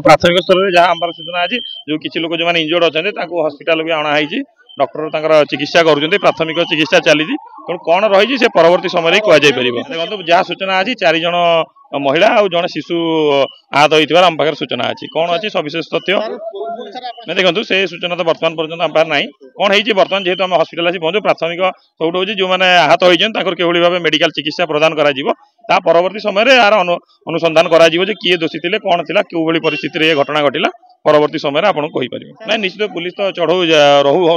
प्राथमिक स्तर में जहाँ आम सूचना आज जो किसी लोग जो इंजर्ड अच्छा हस्पिटाल भी अणाई डॉक्टर चिकित्सा कर प्राथमिक चिकित्सा चली तेणु कौन रही से परवर्ती समय कहुपर देखो जहाँ सूचना अच्छी 4 जन महिला और जड़े शिशु आहत होता आम पाखे सूचना अच्छी कौन अच्छी सविशेष तथ्य देखो से सूचना तो बर्तमान पर्यटन आम पाखे ना कौन है बर्तमान जेहतु आम हस्पिटाल आसी पहुँचु प्राथमिक सब हूँ जो मैंने आहत होती भाव मेडिकल चिकित्सा प्रदान कर परवर्ती समय यार अनुसंधान कर किए दोषी थे कौन थी क्यों परिस्थिति ये घटना घटला परवर्ती समय आपको कहीपर ना निश्चित पुलिस तो चढ़ऊ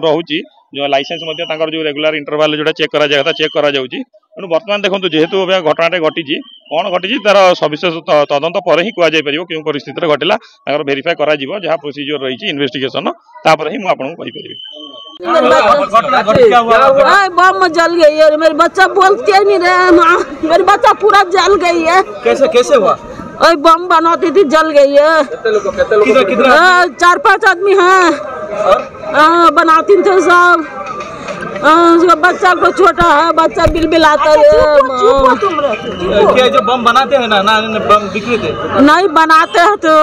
रोचे जो लाइसेंस जो रेगुलर इंटरवाल जो चेक करा चेक करा तेणु बर्तमान देखो जेहेतु घटना घटी कौन घटी तार सविशेष तदंत पर ही कहुपर क्यों परिस्थिति घटला भेरीफाई करा जहाँ प्रोसीजर रही इन्वेस्टिगेशन तापर ही मुझे कहीपर बम जल गई है मेरे बच्चा बोलते नहीं रहे माँ मेरी बच्चा पूरा जल गई है। कैसे कैसे हुआ? बम बनाती थी जल गई है। 4-5 आदमी हैं बनाती थे सब। बच्चा को छोटा है बच्चा बिलबिलाता है। क्या जो बम बनाते हैं ना बम बिक्री थे नहीं बनाते हैं तो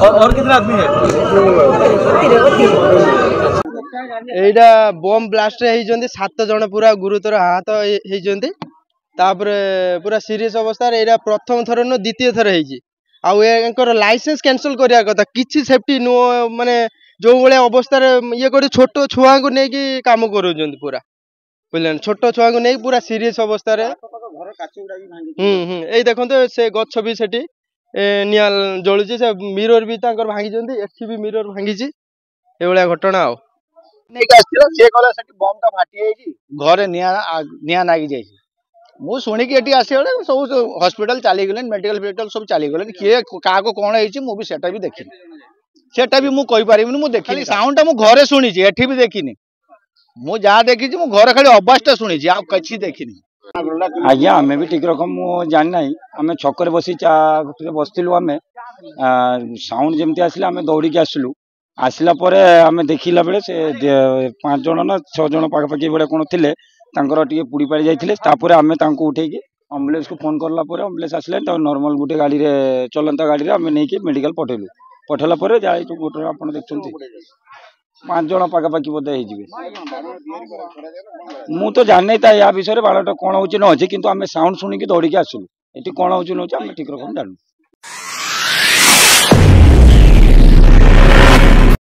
और कितने आदमी है? एटा बम ब्लास्ट होती 7 जन पूरा गुरुतर आहत होती पूरा सीरीयस अवस्था एटा प्रथम थर न द्वितीय थर होकर लाइसेंस कैंसल करने कथा किसी सेफ्टी नुह माने जो भाया अवस्था ये कर छोट छुआ को लेकिन कम कर पूरा बुझे छोट छुआ को नहीं पूरा सीरीयस अवस्था यही देखते से गछ भी से निआ जलुची से मिरर भी भांगी एठी भी मिरर भांगी ये घटना घरे निआ नागी जाए मु शुणिकी ये आसगले सब हस्पिटाल चलीगले मेडिकल फेडिकल सब चलीगले किए क्या कौन है भी देखनी सेटा भी मुझे मुझे देखी साउंड मु घरे शुणी एठी भी देखनी मु जहाँ देखी मु घर खाली आवाज़ शुणी कि देखनी आज्ञा आम भी ठीक रकम जानी ना आम छक बसी बसलु आम साउंड जमी आसला आम दौड़ी आसलु आसला आम देखला बेले से 5 जन ना 6 जन पाखापाखि बेले कौन थे टे पुड़ी पाड़ी जाते आम उठे आम्बुलेंस को फोन करला आम्बुलेंस आसला नॉर्मल गोटे गाड़ी में चलता गाड़ी में आम नहीं मेडिकल पठेलु पठेला जाए गोटे आप देखते 5 जन पाखापाखि बोधे मु तो जानी था या विषय बालटा कौन हो न अच्छे कि आम साउंड शुणिकी दौड़ी आसलु ये कौन हो ठीक रकम जानू।